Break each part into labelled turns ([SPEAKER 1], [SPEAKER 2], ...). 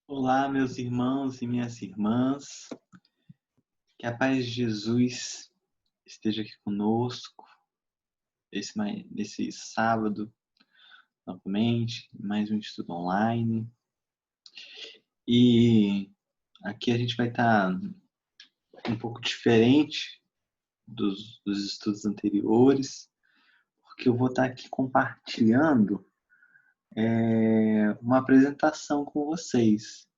[SPEAKER 1] Olá, meus irmãos e minhas irmãs. Que a paz de Jesus esteja aqui conosco nesse sábado, novamente, mais um estudo online. E aqui a gente vai estar um pouco diferente dos estudos anteriores, porque eu vou estar aqui compartilhando uma apresentação com vocês.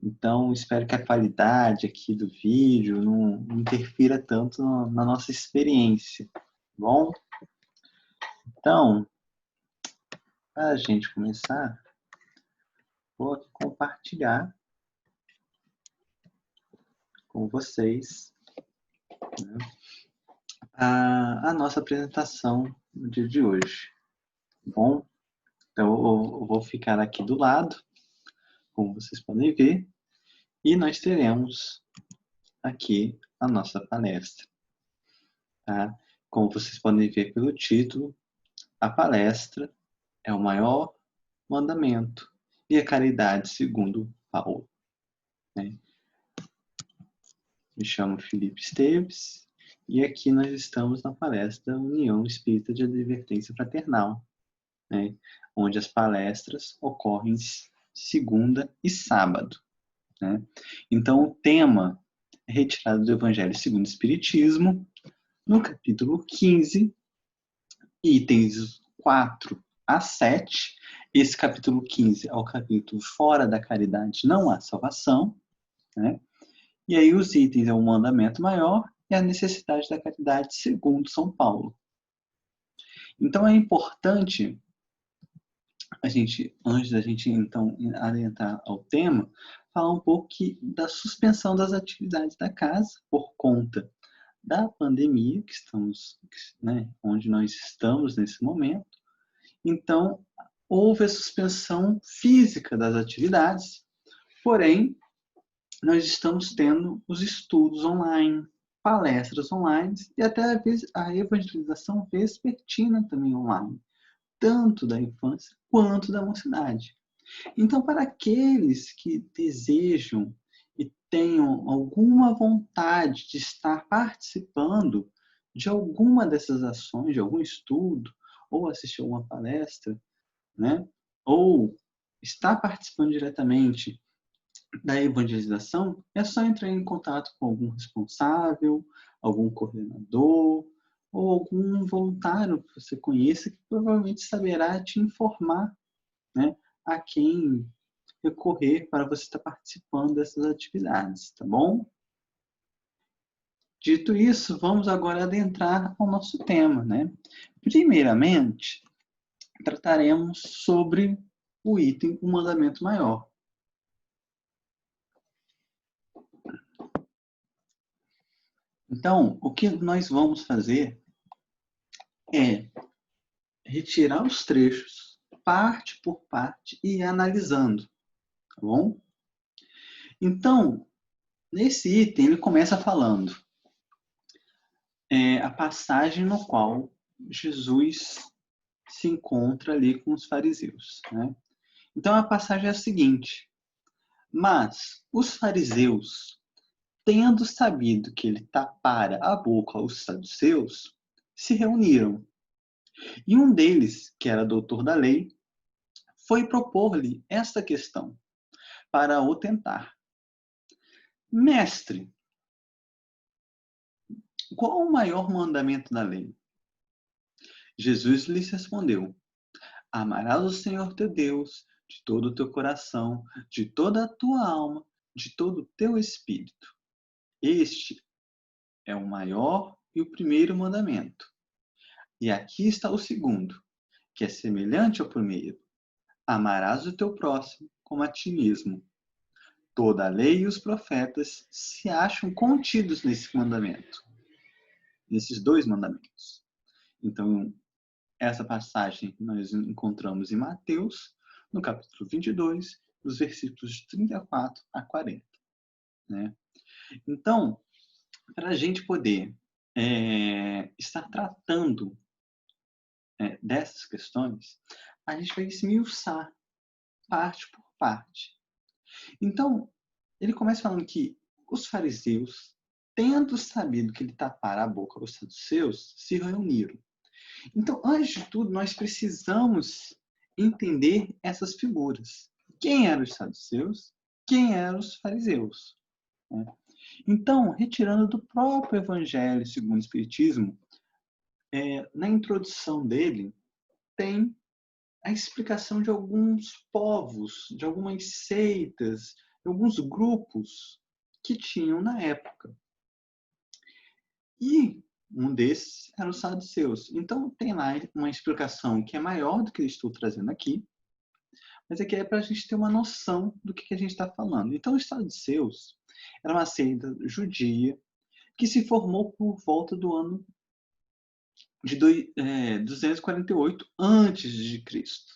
[SPEAKER 1] Então, espero que a qualidade aqui do vídeo não interfira tanto na nossa experiência, tá bom? Então, para a gente começar, vou aqui compartilhar com vocês, né, a nossa apresentação no dia de hoje, tá bom? Então, eu vou ficar aqui do lado, como vocês podem ver, e nós teremos aqui a nossa palestra, tá? Como vocês podem ver pelo título, a palestra é o maior mandamento e a caridade segundo Paulo, né? Me chamo Felipe Esteves e aqui nós estamos na palestra da União Espírita de Advertência Fraternal, né? Onde as palestras ocorrem segunda e sábado, né? Então o tema é retirado do Evangelho segundo o Espiritismo, no capítulo 15, itens 4 a 7. Esse capítulo 15 é o capítulo Fora da Caridade Não Há Salvação, né? E aí os itens é o mandamento maior e a necessidade da caridade segundo São Paulo. Então é importante antes da gente então adentrar ao tema, falar um pouco da suspensão das atividades da casa por conta da pandemia que estamos, né, onde nós estamos nesse momento. Então, houve a suspensão física das atividades, porém, nós estamos tendo os estudos online, palestras online e até a evangelização vespertina também online, tanto da infância quanto da mocidade. Então, para aqueles que desejam e tenham alguma vontade de estar participando de alguma dessas ações, de algum estudo, ou assistir a uma palestra, né? Ou estar participando diretamente da evangelização, é só entrar em contato com algum responsável, algum coordenador, ou algum voluntário que você conheça, que provavelmente saberá te informar, né, a quem recorrer para você estar participando dessas atividades, tá bom? Dito isso, vamos agora adentrar ao nosso tema, né? Primeiramente, trataremos sobre o item, o mandamento maior. Então, o que nós vamos fazer é retirar os trechos, parte por parte, e ir analisando, tá bom? Então, nesse item, ele começa falando a passagem no qual Jesus se encontra ali com os fariseus, né? Então, a passagem é a seguinte: mas os fariseus, tendo sabido que ele tapara a boca aos saduceus, se reuniram. E um deles, que era doutor da lei, foi propor-lhe esta questão, para o tentar. Mestre, qual o maior mandamento da lei? Jesus lhes respondeu: amarás o Senhor teu Deus de todo o teu coração, de toda a tua alma, de todo o teu espírito. Este é o maior e o primeiro mandamento. E aqui está o segundo, que é semelhante ao primeiro. Amarás o teu próximo como a ti mesmo. Toda a lei e os profetas se acham contidos nesse mandamento, nesses dois mandamentos. Então, essa passagem nós encontramos em Mateus, no capítulo 22, dos versículos de 34 a 40. Né? Então, para a gente poder estar tratando dessas questões, a gente vai esmiuçar parte por parte. Então, ele começa falando que os fariseus, tendo sabido que ele tapara a boca aos saduceus, se reuniram. Então, antes de tudo, nós precisamos entender essas figuras. Quem eram os saduceus? Quem eram os fariseus? Né? Então, retirando do próprio Evangelho segundo o Espiritismo, na introdução dele, tem a explicação de alguns povos, de algumas seitas, de alguns grupos que tinham na época. E um desses era os saduceus. Então, tem lá uma explicação que é maior do que eu estou trazendo aqui, mas aqui é para a gente ter uma noção do que a gente está falando. Então, os saduceus era uma seita judia que se formou por volta do ano de 248 antes de Cristo,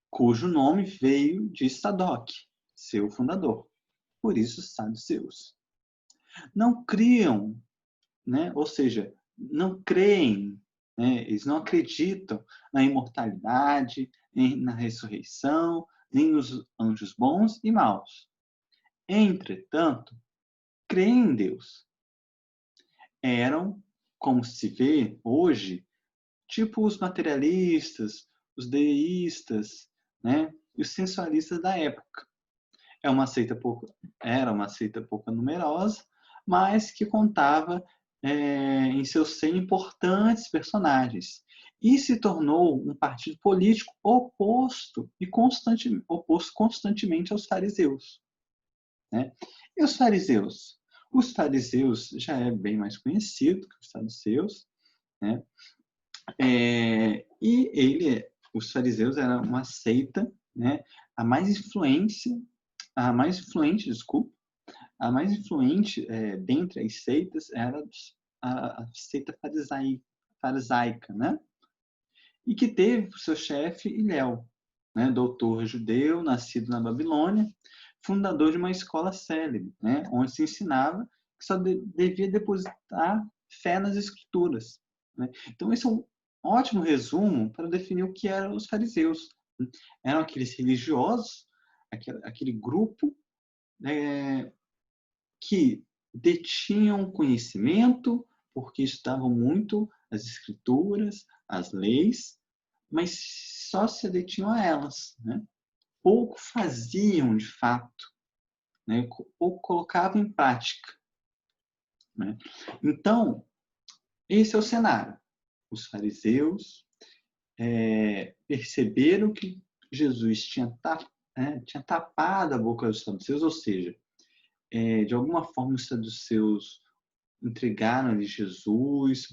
[SPEAKER 1] cujo nome veio de Sadoc, seu fundador. Por isso, saduceus. Não criam, né? Ou seja, não creem, né? Eles não acreditam na imortalidade, nem na ressurreição, nem nos anjos bons e maus. Entretanto, creem em Deus. Eram, como se vê hoje, tipo os materialistas, os deístas, né? E os sensualistas da época. Era uma seita pouco numerosa, mas que contava em seu seio importantes personagens e se tornou um partido político oposto constantemente aos fariseus, né? E os fariseus? Os fariseus já é bem mais conhecido que os saduceus, né? Os fariseus eram uma seita, né? A mais influente, desculpa, a mais influente dentre as seitas era a seita farisaica, né? E que teve por seu chefe Hilel, né? Doutor judeu, nascido na Babilônia, fundador de uma escola célebre, né? Onde se ensinava que só devia depositar fé nas escrituras, né? Então, esse é um ótimo resumo para definir o que eram os fariseus. Eram aqueles religiosos, aquele grupo que detinham conhecimento, porque estudavam muito as escrituras, as leis, mas só se detinham a elas, né? Pouco faziam de fato, né? Pouco colocavam em prática, né? Então, esse é o cenário. Os fariseus perceberam que Jesus tinha tapado a boca dos saduceus, ou seja, de alguma forma os saduceus entregaram-lhe Jesus,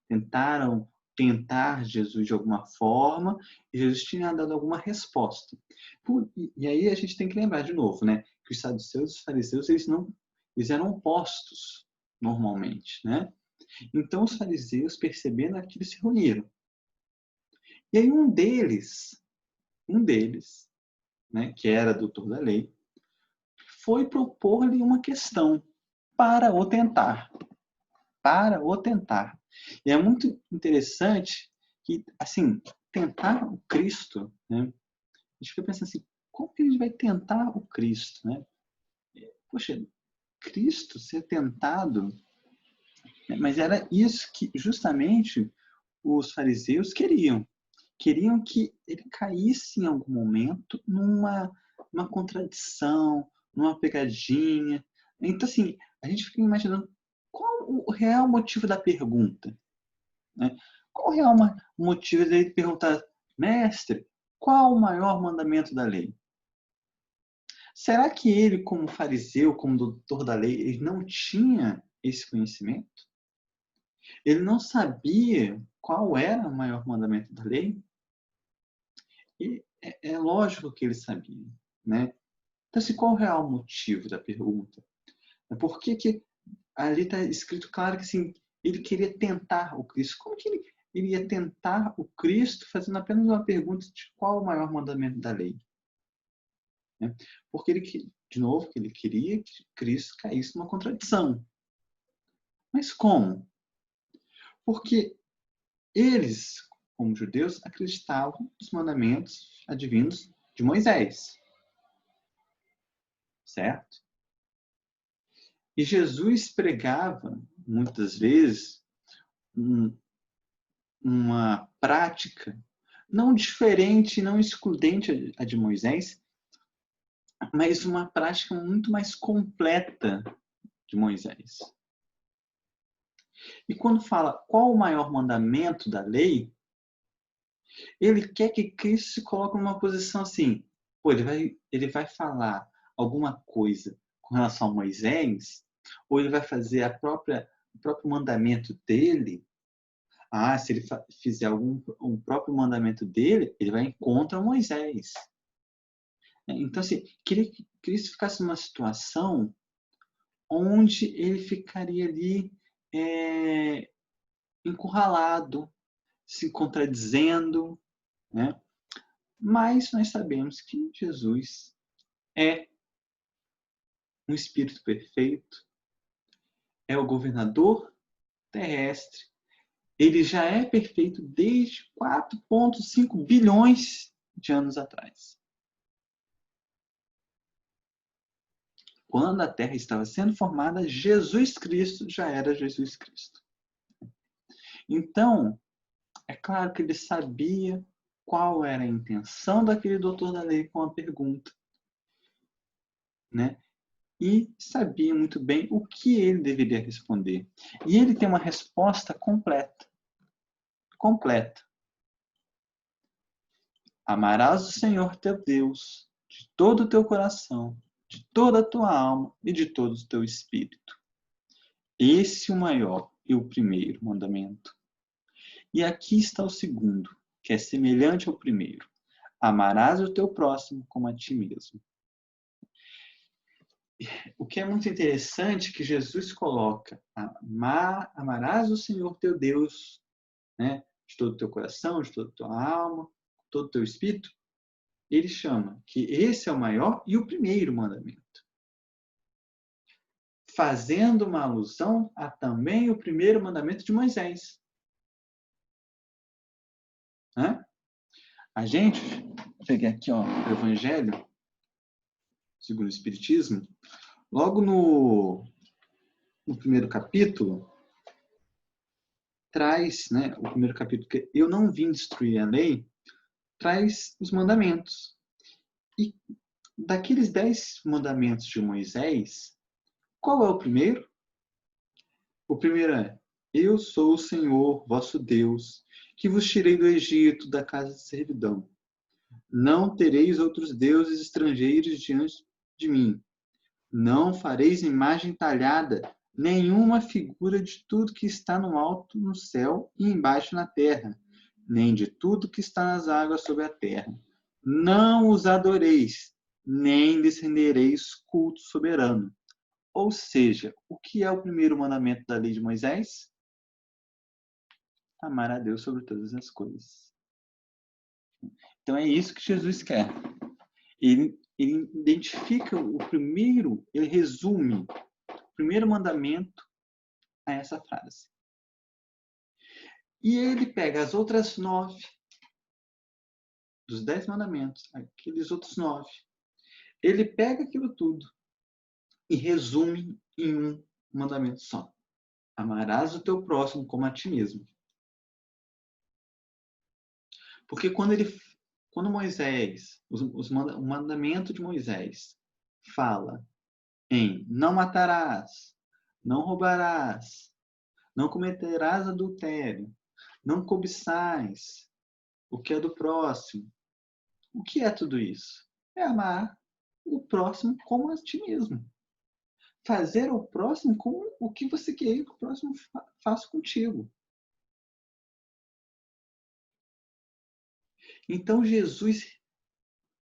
[SPEAKER 1] tentaram tentar Jesus de alguma forma, e Jesus tinha dado alguma resposta. E aí a gente tem que lembrar de novo, né, que os saduceus e os fariseus eles eram opostos normalmente, né? Então os fariseus, percebendo aquilo, se reuniram. E aí um deles, né, que era doutor da lei, foi propor-lhe uma questão para o tentar. E é muito interessante que, assim, tentar o Cristo, né? A gente fica pensando assim, como que a gente vai tentar o Cristo, né? Poxa, Cristo ser tentado, né? Mas era isso que justamente os fariseus queriam. Queriam que ele caísse em algum momento numa contradição, numa pegadinha. Então, assim, a gente fica imaginando qual o real motivo da pergunta, né? Qual o real motivo dele perguntar, mestre, qual o maior mandamento da lei? Será que ele, como fariseu, como doutor da lei, ele não tinha esse conhecimento? Ele não sabia qual era o maior mandamento da lei? E é lógico que ele sabia, né? Então, assim, qual o real motivo da pergunta? Por que ali está escrito claro que assim, ele queria tentar o Cristo? Como que ele iria tentar o Cristo fazendo apenas uma pergunta de qual o maior mandamento da lei? Né? Porque de novo, ele queria que Cristo caísse numa contradição. Mas como? Porque eles, como judeus, acreditavam nos mandamentos advindos de Moisés. certo? E Jesus pregava, muitas vezes, uma prática não diferente, não excludente a de Moisés, mas uma prática muito mais completa de Moisés. E quando fala qual o maior mandamento da lei, ele quer que Cristo se coloque numa posição assim, pô, ele vai falar alguma coisa com relação a Moisés, ou ele vai fazer o próprio mandamento dele. Ah, se ele fizer um próprio mandamento dele, ele vai contra Moisés. Então, assim, queria que Cristo ficasse numa situação onde ele ficaria ali encurralado, se contradizendo, né? Mas nós sabemos que Jesus é um Espírito perfeito, é o governador terrestre, ele já é perfeito desde 4,5 bilhões de anos atrás. Quando a Terra estava sendo formada, Jesus Cristo já era Jesus Cristo. Então, é claro que ele sabia qual era a intenção daquele doutor da lei com a pergunta, né? E sabia muito bem o que ele deveria responder. E ele tem uma resposta completa. Completa. Amarás o Senhor teu Deus de todo o teu coração, de toda a tua alma e de todo o teu espírito. Esse é o maior e o primeiro mandamento. E aqui está o segundo, que é semelhante ao primeiro. Amarás o teu próximo como a ti mesmo. O que é muito interessante é que Jesus coloca, amarás o Senhor teu Deus, né, de todo o teu coração, de toda a tua alma, de todo o teu espírito. Ele chama que esse é o maior e o primeiro mandamento. Fazendo uma alusão a também o primeiro mandamento de Moisés. A gente, peguei aqui ó, o Evangelho, segundo o Espiritismo, logo no primeiro capítulo, traz, né, o primeiro capítulo, que eu não vim destruir a lei, traz os mandamentos. E daqueles 10 mandamentos de Moisés, qual é o primeiro? O primeiro é: eu sou o Senhor, vosso Deus, que vos tirei do Egito, da casa de servidão. Não tereis outros deuses estrangeiros diante de mim. Não fareis imagem talhada, nenhuma figura de tudo que está no alto no céu e embaixo na terra, nem de tudo que está nas águas sobre a terra. Não os adoreis, nem lhes rendereis culto soberano. Ou seja, o que é o primeiro mandamento da lei de Moisés? Amar a Deus sobre todas as coisas. Então é isso que Jesus quer. Ele identifica o primeiro, ele resume o primeiro mandamento a essa frase. E ele pega as outras 9, dos 10 mandamentos, aqueles outros 9. Ele pega aquilo tudo e resume em um mandamento só. Amarás o teu próximo como a ti mesmo. Porque quando Moisés, o mandamento de Moisés fala em não matarás, não roubarás, não cometerás adultério, não cobiçais o que é do próximo. O que é tudo isso? É amar o próximo como a ti mesmo. Fazer ao próximo como o que você quer que o próximo faça contigo. Então Jesus,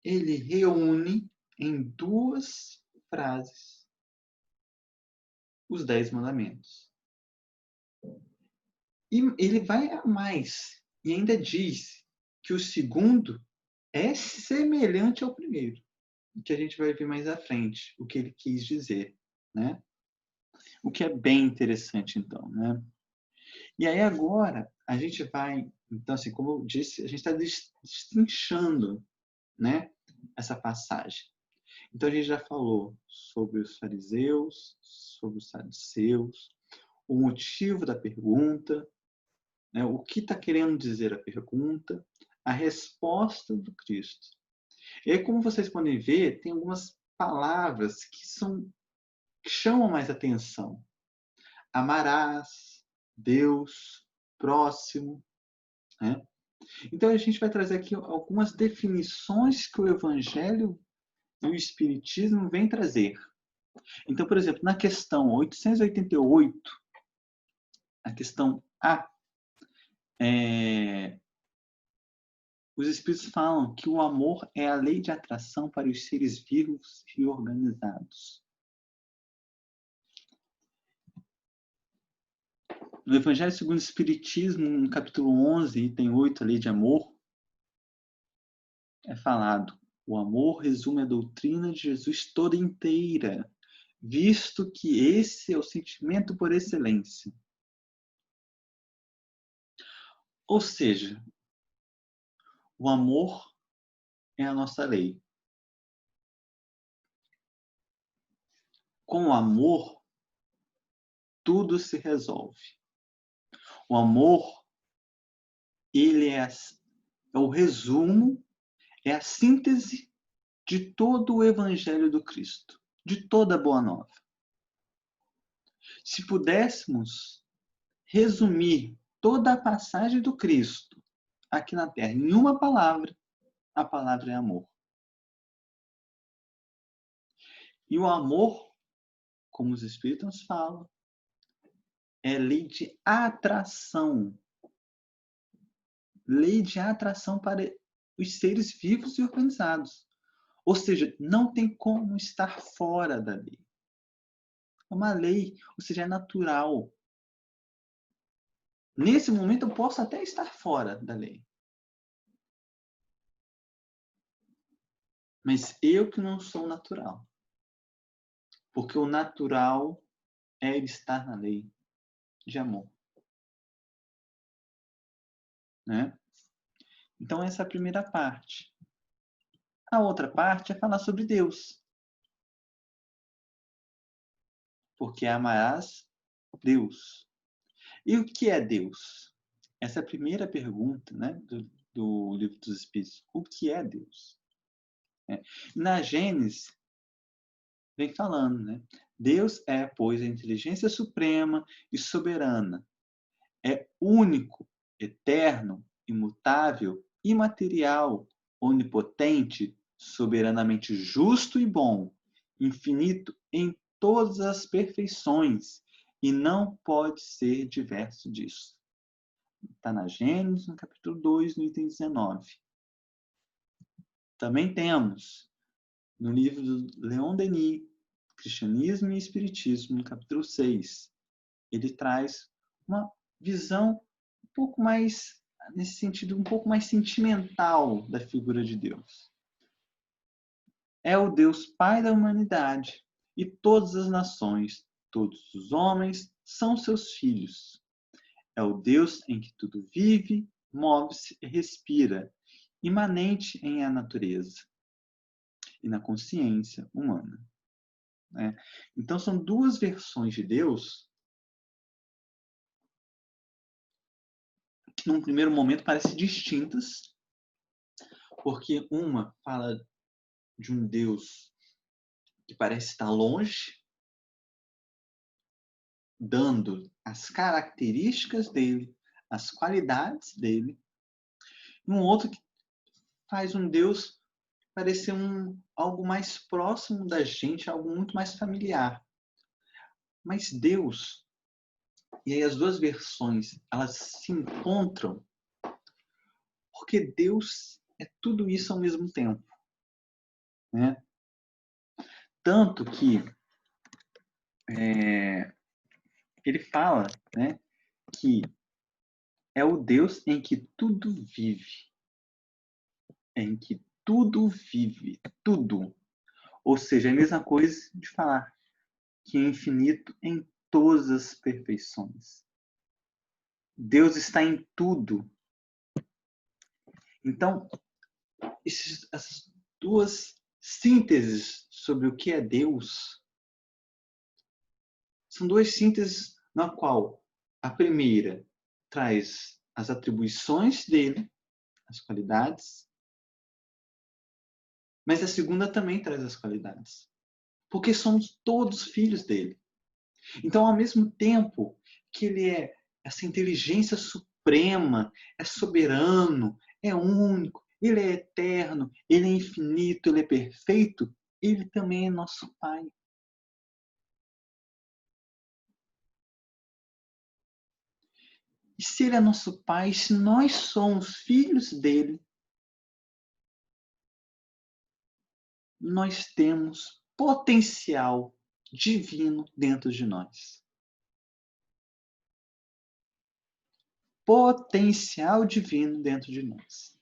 [SPEAKER 1] ele reúne em 2 frases os 10 mandamentos. E ele vai a mais e ainda diz que o segundo é semelhante ao primeiro, o que a gente vai ver mais à frente, o que ele quis dizer, né? O que é bem interessante, então, né? E aí agora a gente vai, então assim, como eu disse, a gente está destrinchando, né, essa passagem. Então a gente já falou sobre os fariseus, sobre os saduceus, o motivo da pergunta, né? O que está querendo dizer a pergunta, a resposta do Cristo. E aí, como vocês podem ver, tem algumas palavras que chamam mais atenção. Amarás, Deus, próximo, né? Então a gente vai trazer aqui algumas definições que o Evangelho e o Espiritismo vêm trazer. Então, por exemplo, na questão 888, a questão A, os Espíritos falam que o amor é a lei de atração para os seres vivos e organizados. No Evangelho segundo o Espiritismo, no capítulo 11, item 8, a lei de amor, é falado: o amor resume a doutrina de Jesus toda inteira, visto que esse é o sentimento por excelência. Ou seja, o amor é a nossa lei. Com o amor, tudo se resolve. O amor, ele é o resumo, é a síntese de todo o Evangelho do Cristo, de toda a Boa Nova. Se pudéssemos resumir toda a passagem do Cristo aqui na Terra em uma palavra, a palavra é amor. E o amor, como os Espíritos falam, é lei de atração. Lei de atração para os seres vivos e organizados. Ou seja, não tem como estar fora da lei. É uma lei, ou seja, é natural. Nesse momento eu posso até estar fora da lei. Mas eu que não sou natural. Porque o natural é ele estar na lei de amor. Né? Então essa é a primeira parte. A outra parte é falar sobre Deus. Porque amarás Deus. E o que é Deus? Essa é a primeira pergunta, né, do Livro dos Espíritos. O que é Deus? Na Gênesis, vem falando, né? Deus é, pois, a inteligência suprema e soberana. É único, eterno, imutável, imaterial, onipotente, soberanamente justo e bom, infinito em todas as perfeições, e não pode ser diverso disso. Está na Gênesis, no capítulo 2, no item 19. Também temos no livro do Leon Denis, Cristianismo e Espiritismo, no capítulo 6. Ele traz uma visão um pouco mais, nesse sentido, um pouco mais sentimental da figura de Deus. É o Deus Pai da humanidade e todas as nações, todos os homens são seus filhos. É o Deus em que tudo vive, move-se e respira, imanente em a natureza e na consciência humana. Né? Então, são duas versões de Deus que, num primeiro momento, parecem distintas, porque uma fala de um Deus que parece estar longe, dando as características dele, as qualidades dele, e um outro que faz um Deus parecer algo mais próximo da gente, algo muito mais familiar. Mas Deus, e aí as duas versões, elas se encontram porque Deus é tudo isso ao mesmo tempo. Né? Tanto que ele fala, né, que é o Deus em que tudo vive. Em que tudo vive. Tudo. Ou seja, é a mesma coisa de falar que é infinito em todas as perfeições. Deus está em tudo. Então, essas duas sínteses sobre o que é Deus, são duas sínteses na qual a primeira traz as atribuições dele, as qualidades, mas a segunda também traz as qualidades, porque somos todos filhos dele. Então, ao mesmo tempo que ele é essa inteligência suprema, é soberano, é único, ele é eterno, ele é infinito, ele é perfeito, ele também é nosso Pai. E se ele é nosso Pai, se nós somos filhos dele, nós temos potencial divino dentro de nós. Potencial divino dentro de nós.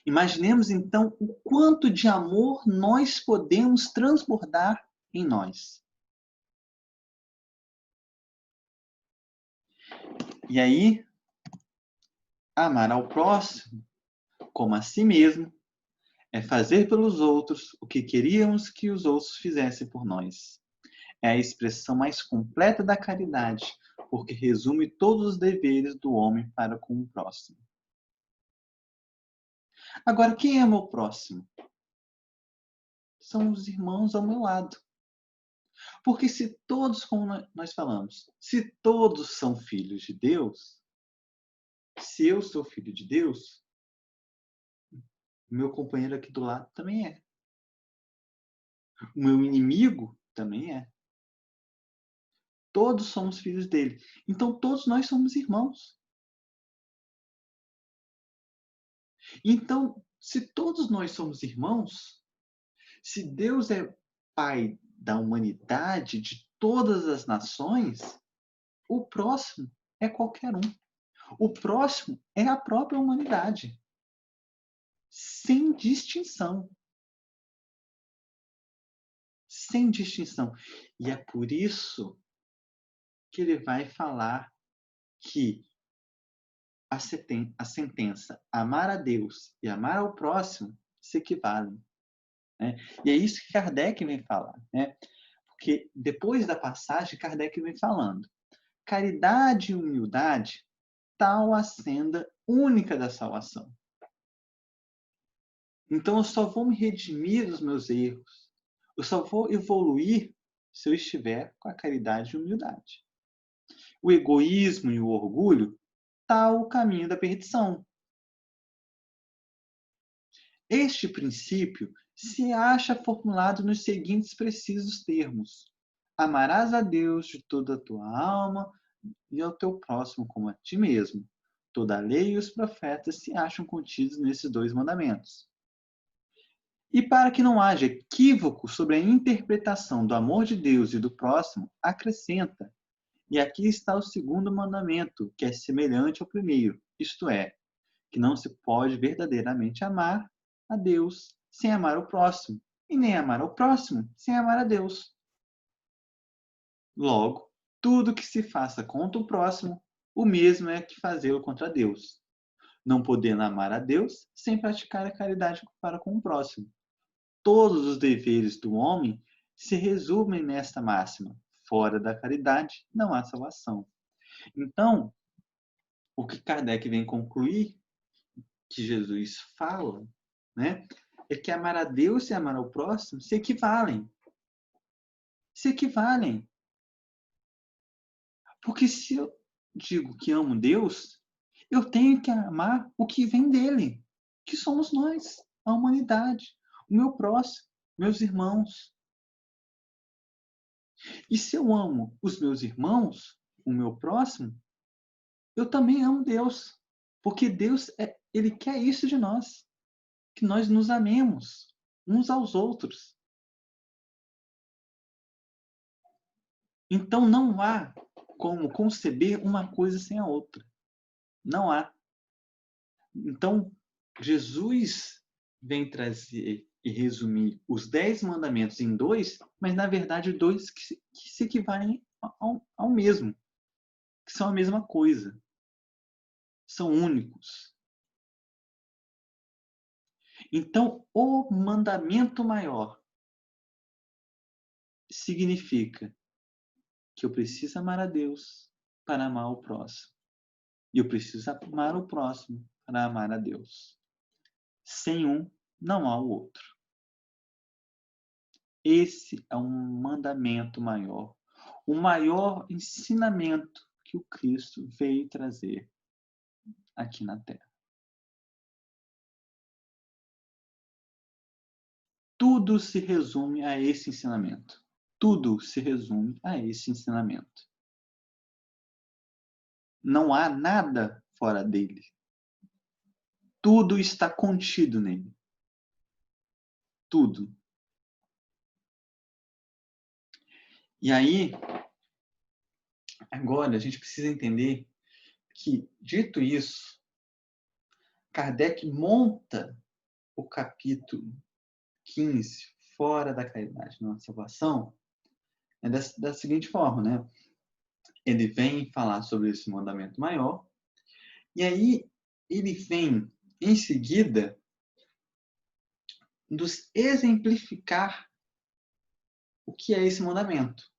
[SPEAKER 1] Imaginemos então o quanto de amor nós podemos transbordar em nós. E aí, amar ao próximo como a si mesmo é fazer pelos outros o que queríamos que os outros fizessem por nós. É a expressão mais completa da caridade, porque resume todos os deveres do homem para com o próximo. Agora, quem é meu próximo? São os irmãos ao meu lado. Porque se todos, como nós falamos, se todos são filhos de Deus, se eu sou filho de Deus, meu companheiro aqui do lado também é. O meu inimigo também é. Todos somos filhos dele. Então todos nós somos irmãos. Então, se todos nós somos irmãos, se Deus é Pai da humanidade, de todas as nações, o próximo é qualquer um. O próximo é a própria humanidade. Sem distinção. Sem distinção. E é por isso que ele vai falar que a sentença amar a Deus e amar ao próximo se equivalem. Né? E é isso que Kardec vem falar. Né? Porque depois da passagem, Kardec vem falando: caridade e humildade, tal a senda única da salvação. Então eu só vou me redimir dos meus erros. Eu só vou evoluir se eu estiver com a caridade e humildade. O egoísmo e o orgulho, tal o caminho da perdição. Este princípio se acha formulado nos seguintes precisos termos: amarás a Deus de toda a tua alma e ao teu próximo como a ti mesmo. Toda a lei e os profetas se acham contidos nesses dois mandamentos. E para que não haja equívoco sobre a interpretação do amor de Deus e do próximo, acrescenta: e aqui está o segundo mandamento, que é semelhante ao primeiro, isto é, que não se pode verdadeiramente amar a Deus sem amar o próximo, e nem amar ao próximo sem amar a Deus. Logo, tudo que se faça contra o próximo, o mesmo é que fazê-lo contra Deus, não podendo amar a Deus sem praticar a caridade para com o próximo. Todos os deveres do homem se resumem nesta máxima: fora da caridade não há salvação. Então, o que Kardec vem concluir, que Jesus fala, né, é que amar a Deus e amar ao próximo se equivalem. Se equivalem. Porque se eu digo que amo Deus, eu tenho que amar o que vem dele, que somos nós, a humanidade, o meu próximo, meus irmãos. E se eu amo os meus irmãos, o meu próximo, eu também amo Deus. Porque Deus, ele quer isso de nós. Que nós nos amemos uns aos outros. Então não há como conceber uma coisa sem a outra. Não há. Então, Jesus vem trazer e resumir os 10 mandamentos em dois, mas na verdade dois que se equivalem ao mesmo, que são a mesma coisa. São únicos. Então, o mandamento maior significa que eu preciso amar a Deus para amar o próximo. E eu preciso amar o próximo para amar a Deus. Sem um, não há o outro. Esse é um mandamento maior. O maior ensinamento que o Cristo veio trazer aqui na Terra. Tudo se resume a esse ensinamento. Tudo se resume a esse ensinamento. Não há nada fora dele. Tudo está contido nele. Tudo. E aí, agora a gente precisa entender que, dito isso, Kardec monta o capítulo 15, fora da caridade na salvação, da seguinte forma, né? Ele vem falar sobre esse mandamento maior, e aí ele vem, em seguida, nos exemplificar o que é esse mandamento.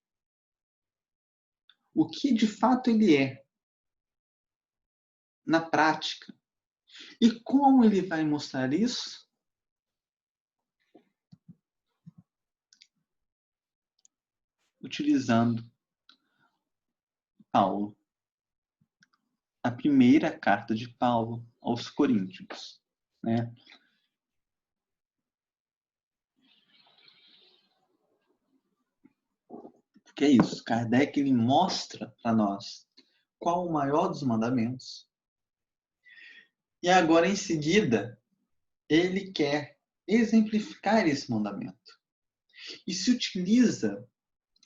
[SPEAKER 1] O que de fato ele é, na prática. E como ele vai mostrar isso? Utilizando Paulo. A primeira carta de Paulo aos Coríntios, né? Porque é isso, Kardec ele mostra para nós qual o maior dos mandamentos. E agora, em seguida, ele quer exemplificar esse mandamento. E se utiliza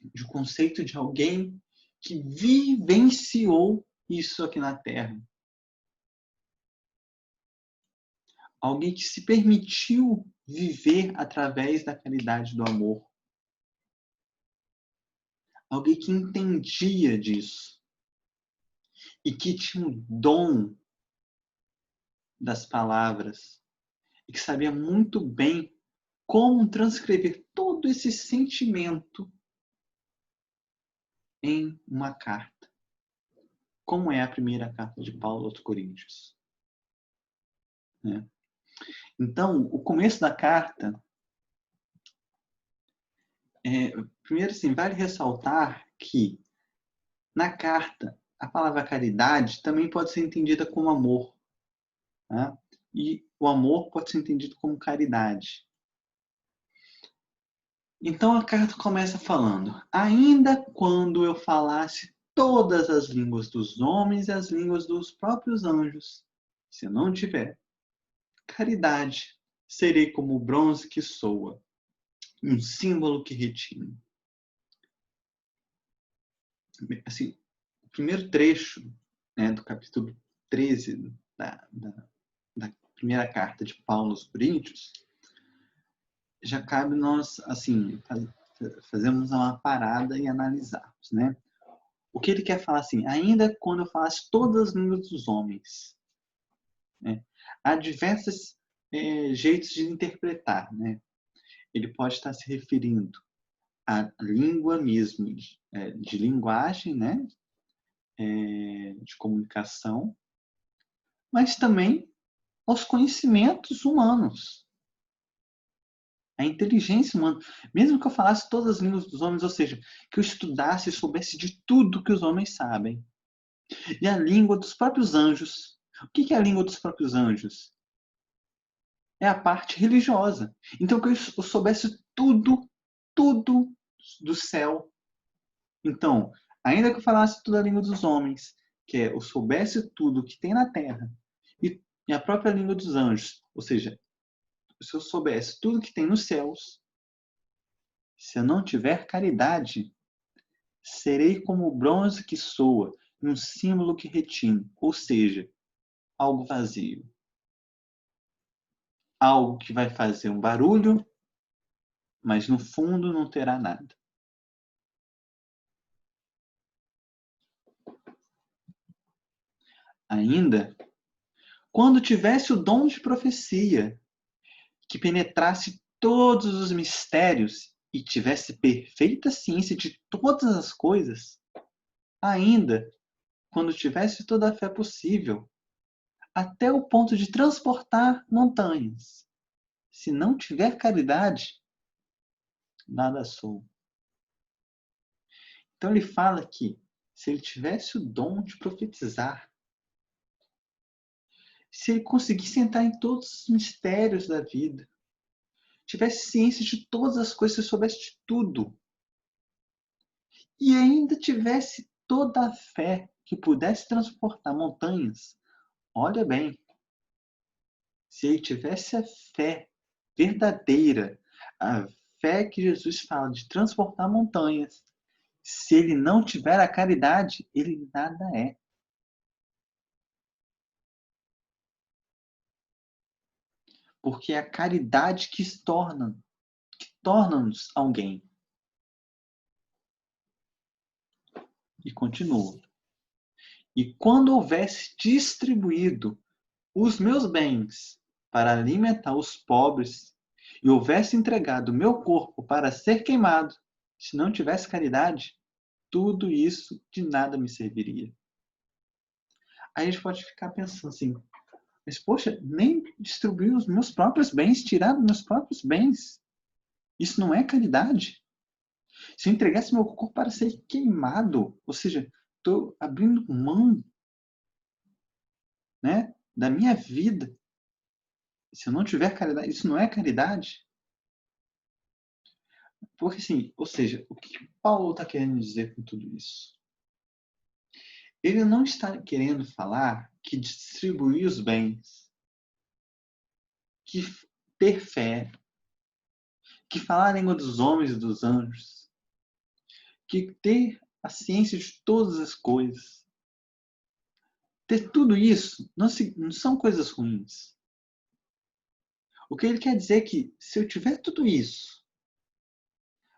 [SPEAKER 1] do conceito de alguém que vivenciou isso aqui na Terra. Alguém que se permitiu viver através da caridade do amor. Alguém que entendia disso. E que tinha um dom das palavras. E que sabia muito bem como transcrever todo esse sentimento em uma carta. Como é a primeira carta de Paulo aos Coríntios. Né? Então, o começo da carta, primeiro, assim, vale ressaltar que na carta a palavra caridade também pode ser entendida como amor. Né? E o amor pode ser entendido como caridade. Então a carta começa falando: ainda quando eu falasse todas as línguas dos homens e as línguas dos próprios anjos, se eu não tiver caridade, serei como o bronze que soa, um símbolo que retine. Assim, o primeiro trecho, né, do capítulo 13 da primeira carta de Paulo aos Coríntios, já cabe nós, assim, fazermos uma parada e analisarmos, né? O que ele quer falar assim, ainda quando eu falasse todas as línguas dos homens, né? Há diversos jeitos de interpretar, né? Ele pode estar se referindo à língua mesmo, de linguagem, né? De comunicação, mas também aos conhecimentos humanos. A inteligência humana. Mesmo que eu falasse todas as línguas dos homens, ou seja, que eu estudasse e soubesse de tudo que os homens sabem. E a língua dos próprios anjos. O que é a língua dos próprios anjos? É a parte religiosa. Então, que eu soubesse tudo do céu. Então, ainda que eu falasse toda a língua dos homens, que eu soubesse tudo que tem na terra, e a própria língua dos anjos, ou seja, se eu soubesse tudo que tem nos céus, se eu não tiver caridade, serei como o bronze que soa, e um símbolo que retine, ou seja, algo vazio. Algo que vai fazer um barulho, mas no fundo não terá nada. Ainda, quando tivesse o dom de profecia, que penetrasse todos os mistérios e tivesse perfeita ciência de todas as coisas, ainda quando tivesse toda a fé possível, até o ponto de transportar montanhas, se não tiver caridade, nada sou. Então ele fala que se ele tivesse o dom de profetizar, se ele conseguisse entrar em todos os mistérios da vida, tivesse ciência de todas as coisas, se soubesse de tudo, e ainda tivesse toda a fé que pudesse transportar montanhas, olha bem, se ele tivesse a fé verdadeira, a fé que Jesus fala de transportar montanhas, se ele não tiver a caridade, ele nada é. Porque é a caridade que torna-nos alguém. E continua. E quando houvesse distribuído os meus bens para alimentar os pobres, e houvesse entregado o meu corpo para ser queimado, se não tivesse caridade, tudo isso de nada me serviria. Aí a gente pode ficar pensando assim, mas poxa, nem distribuir os meus próprios bens, tirar dos meus próprios bens, isso não é caridade? Se eu entregasse meu corpo para ser queimado, ou seja, estou abrindo mão, né, da minha vida, se eu não tiver caridade, isso não é caridade? Porque assim, ou seja, o que Paulo está querendo dizer com tudo isso? Ele não está querendo falar que distribuir os bens, que ter fé, que falar a língua dos homens e dos anjos, que ter a ciência de todas as coisas, ter tudo isso não são coisas ruins. O que ele quer dizer é que se eu tiver tudo isso,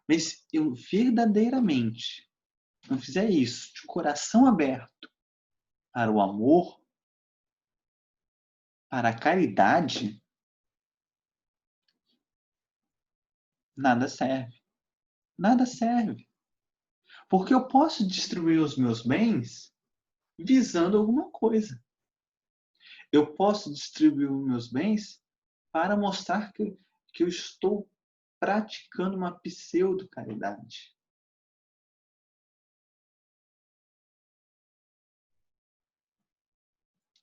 [SPEAKER 1] mas eu verdadeiramente não fizer isso de coração aberto para o amor, para a caridade, nada serve. Nada serve. Porque eu posso distribuir os meus bens visando alguma coisa. Eu posso distribuir os meus bens para mostrar que eu estou praticando uma pseudo-caridade.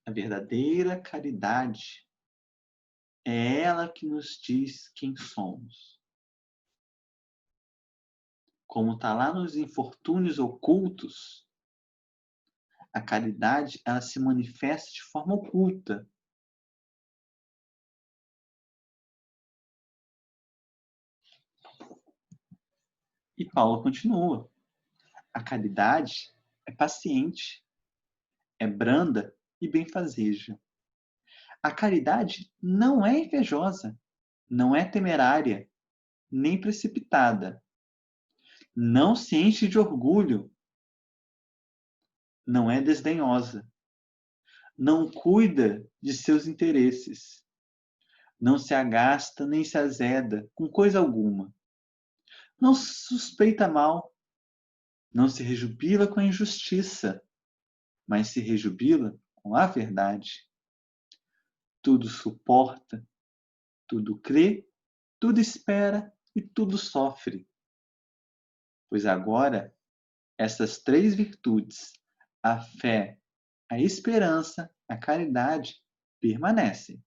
[SPEAKER 1] A verdadeira caridade é ela que nos diz quem somos. Como está lá nos infortúnios ocultos, a caridade ela se manifesta de forma oculta. E Paulo continua. A caridade é paciente, é branda e benfazeja. A caridade não é invejosa, não é temerária, nem precipitada. Não se enche de orgulho, não é desdenhosa. Não cuida de seus interesses. Não se agasta nem se azeda com coisa alguma. Não suspeita mal. Não se rejubila com a injustiça, mas se rejubila com a verdade. Tudo suporta, tudo crê, tudo espera e tudo sofre. Pois agora, essas três virtudes, a fé, a esperança, a caridade, permanecem.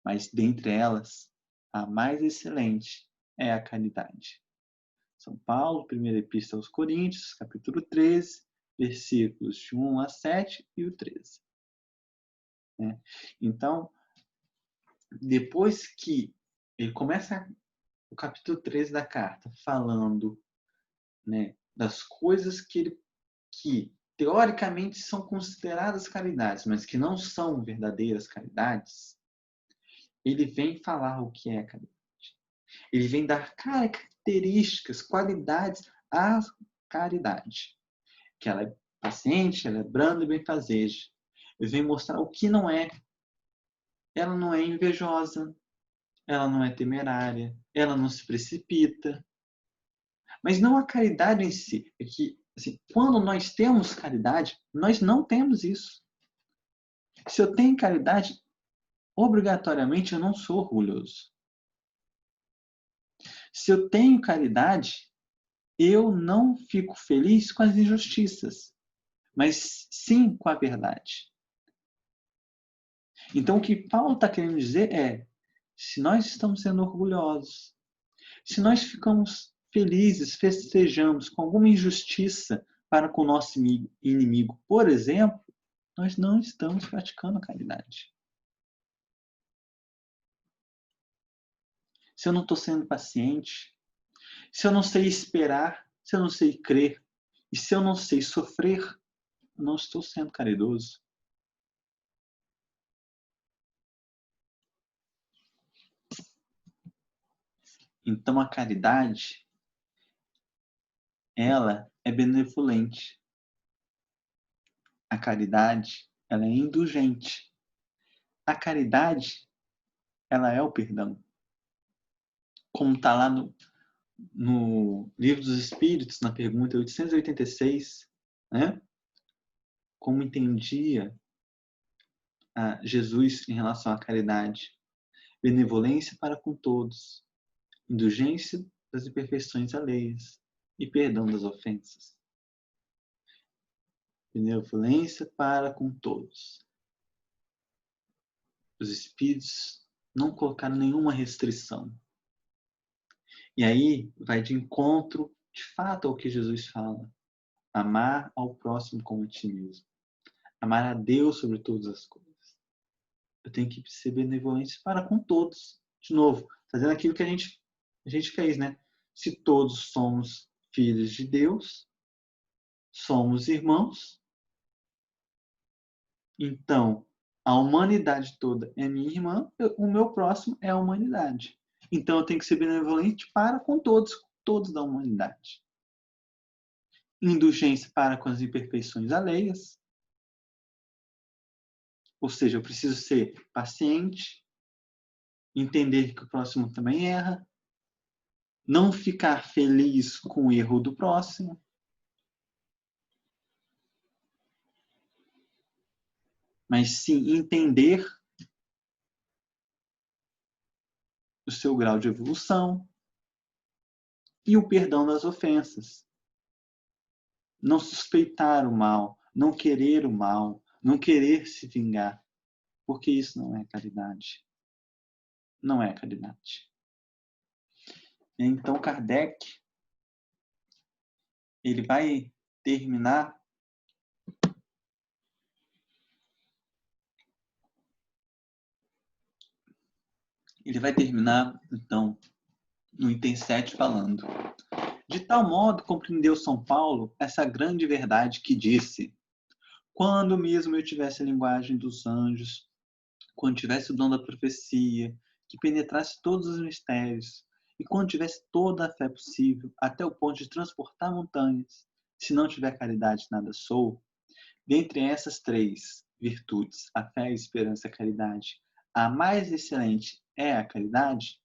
[SPEAKER 1] Mas dentre elas, a mais excelente é a caridade. São Paulo, primeira epístola aos Coríntios, capítulo 13, versículos de 1 a 7 e o 13. Né? Então, depois que ele começa o capítulo 13 da carta falando, né, das coisas que teoricamente são consideradas caridades, mas que não são verdadeiras caridades, ele vem falar o que é caridade. Ele vem dar características, qualidades à caridade. Que ela é paciente, ela é branda e benfazeja. Ele vem mostrar o que não é. Ela não é invejosa, ela não é temerária, ela não se precipita, Mas não a caridade em si. É que, assim, quando nós temos caridade, nós não temos isso. Se eu tenho caridade, obrigatoriamente eu não sou orgulhoso. Se eu tenho caridade, eu não fico feliz com as injustiças, mas sim com a verdade. Então, o que Paulo está querendo dizer é, se nós estamos sendo orgulhosos, se nós ficamos felizes, festejamos com alguma injustiça para com o nosso inimigo, por exemplo, nós não estamos praticando a caridade. Se eu não estou sendo paciente, se eu não sei esperar, se eu não sei crer, e se eu não sei sofrer, eu não estou sendo caridoso. Então a caridade, ela é benevolente. A caridade, ela é indulgente. A caridade, ela é o perdão. Como está lá no Livro dos Espíritos, na pergunta 886, né? Como entendia Jesus em relação à caridade. Benevolência para com todos, indulgência das imperfeições alheias e perdão das ofensas. Benevolência para com todos. Os Espíritos não colocaram nenhuma restrição. E aí vai de encontro, de fato, ao que Jesus fala. Amar ao próximo como a ti mesmo. Amar a Deus sobre todas as coisas. Eu tenho que ser benevolente para com todos. De novo, fazendo aquilo que a gente fez, né? Se todos somos filhos de Deus, somos irmãos, então a humanidade toda é minha irmã, o meu próximo é a humanidade. Então eu tenho que ser benevolente para com todos da humanidade. Indulgência para com as imperfeições alheias, ou seja, eu preciso ser paciente, entender que o próximo também erra, não ficar feliz com o erro do próximo, mas sim entender o seu grau de evolução e o perdão das ofensas. Não suspeitar o mal, não querer o mal, não querer se vingar, porque isso não é caridade. Não é caridade. Então Kardec, ele vai terminar então, no item 7 falando: de tal modo compreendeu São Paulo essa grande verdade que disse: quando mesmo eu tivesse a linguagem dos anjos, quando tivesse o dom da profecia, que penetrasse todos os mistérios, e quando tivesse toda a fé possível, até o ponto de transportar montanhas, se não tiver caridade, nada sou. Dentre essas três virtudes, a fé, a esperança e a caridade, a mais excelente é a caridade,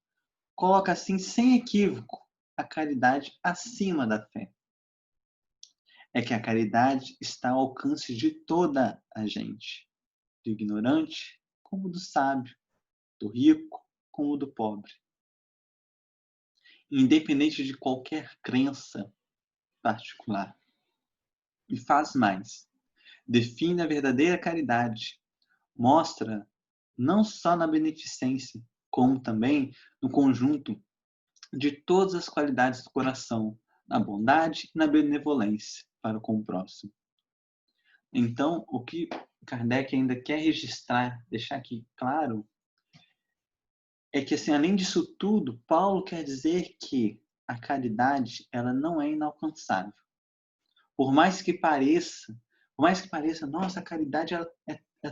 [SPEAKER 1] coloca assim, sem equívoco, a caridade acima da fé. É que a caridade está ao alcance de toda a gente, do ignorante como do sábio, do rico como do pobre. Independente de qualquer crença particular. E faz mais. Define a verdadeira caridade. Mostra não só na beneficência, como também no conjunto de todas as qualidades do coração, na bondade e na benevolência para com o próximo. Então, o que Kardec ainda quer registrar, deixar aqui claro, é que, assim, além disso tudo, Paulo quer dizer que a caridade, ela não é inalcançável. Por mais que pareça, nossa, a caridade ela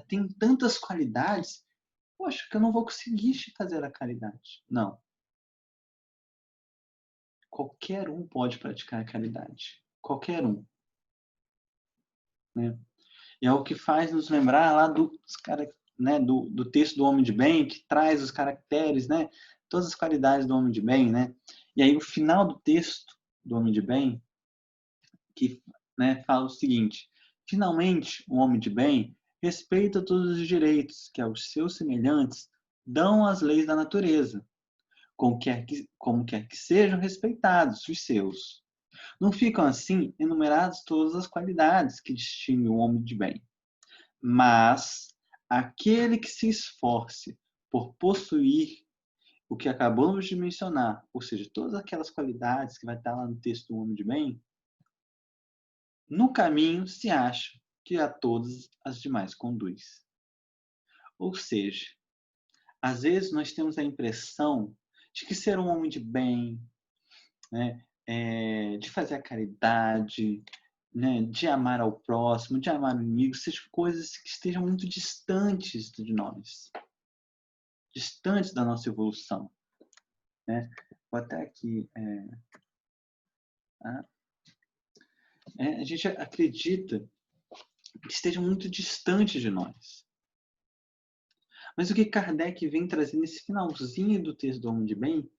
[SPEAKER 1] tem tantas qualidades, poxa, que eu não vou conseguir fazer a caridade. Não. Qualquer um pode praticar a caridade. Qualquer um. Né? E é o que faz nos lembrar lá do texto do Homem de Bem, que traz os caracteres, né? Todas as qualidades do homem de bem, né? E aí o final do texto, do homem de bem, que, né, fala o seguinte: finalmente, o homem de bem respeita todos os direitos que aos seus semelhantes dão as leis da natureza, como quer que sejam respeitados os seus. Não ficam assim enumeradas todas as qualidades que distinguem o homem de bem, mas aquele que se esforce por possuir o que acabamos de mencionar, ou seja, todas aquelas qualidades que vai estar lá no texto do homem de bem, no caminho se acha que a todas as demais conduz. Ou seja, às vezes nós temos a impressão de que ser um homem de bem, né, de fazer a caridade, né, de amar ao próximo, de amar o inimigo, sejam coisas que estejam muito distantes de nós, distantes da nossa evolução. Né? Vou até aqui. A gente acredita que estejam muito distantes de nós. Mas o que Kardec vem trazer nesse finalzinho do texto do Homem de Bem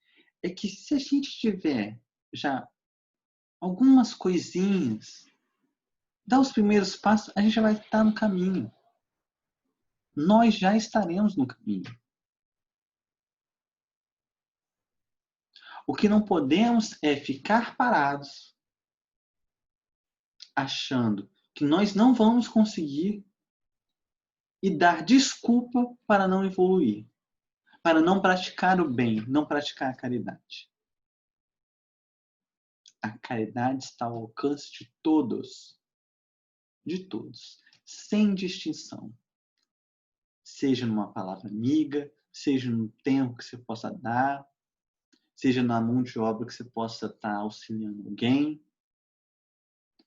[SPEAKER 1] é que se a gente tiver já algumas coisinhas, dar os primeiros passos, a gente já vai estar no caminho. Nós já estaremos no caminho. O que não podemos é ficar parados, achando que nós não vamos conseguir e dar desculpa para não evoluir, para não praticar o bem, não praticar a caridade. A caridade está ao alcance de todos, sem distinção. Seja numa palavra amiga, seja no tempo que você possa dar, seja na mão de obra que você possa estar auxiliando alguém,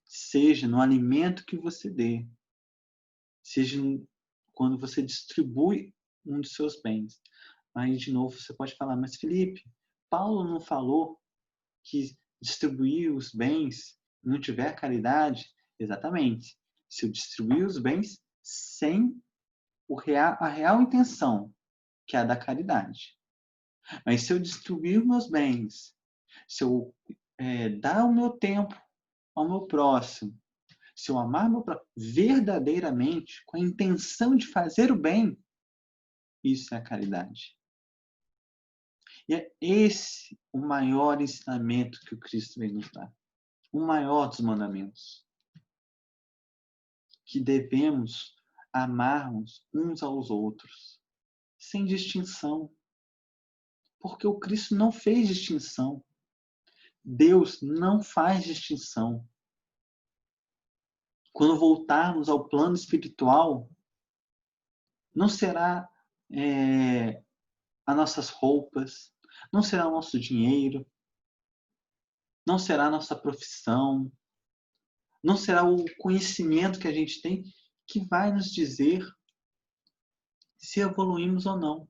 [SPEAKER 1] seja no alimento que você dê, seja quando você distribui um dos seus bens. Aí, de novo, você pode falar, mas Felipe, Paulo não falou que distribuir os bens não tiver caridade? Exatamente. Se eu distribuir os bens sem a real intenção, que é a da caridade. Mas se eu distribuir meus bens, se eu dar o meu tempo ao meu próximo, se eu amar meu próximo verdadeiramente, com a intenção de fazer o bem, isso é a caridade. E é esse o maior ensinamento que o Cristo vem nos dar. O maior dos mandamentos. Que devemos amarmos uns aos outros, sem distinção. Porque o Cristo não fez distinção. Deus não faz distinção. Quando voltarmos ao plano espiritual, não será as nossas roupas, não será o nosso dinheiro, não será a nossa profissão, não será o conhecimento que a gente tem que vai nos dizer se evoluímos ou não.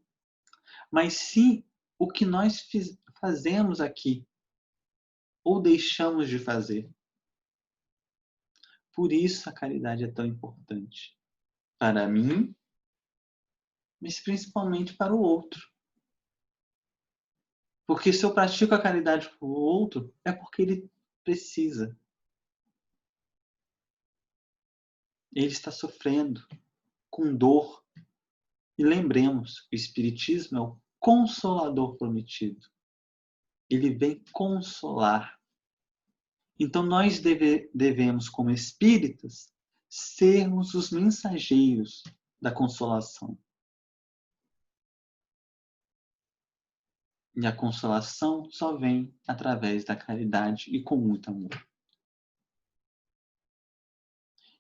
[SPEAKER 1] Mas sim o que nós fazemos aqui ou deixamos de fazer. Por isso a caridade é tão importante. Para mim, mas principalmente para o outro. Porque se eu pratico a caridade para o outro, é porque ele precisa. Ele está sofrendo, com dor. E lembremos, o Espiritismo é o consolador prometido. Ele vem consolar. Então nós devemos, como espíritas, sermos os mensageiros da consolação. E a consolação só vem através da caridade e com muito amor.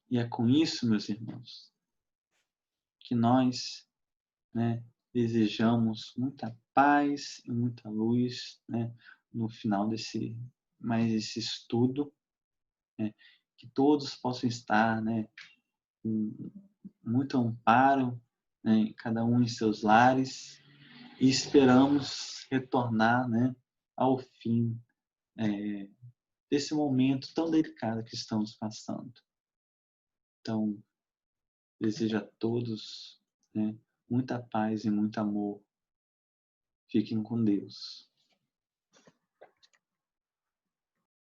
[SPEAKER 1] E é com isso, meus irmãos, que nós, né, desejamos muita paz e muita luz, né, no final desse estudo, né, que todos possam estar, né, com muito amparo, né, cada um em seus lares, e esperamos retornar, né, ao fim desse momento tão delicado que estamos passando. Então, desejo a todos, né, muita paz e muito amor. Fiquem com Deus.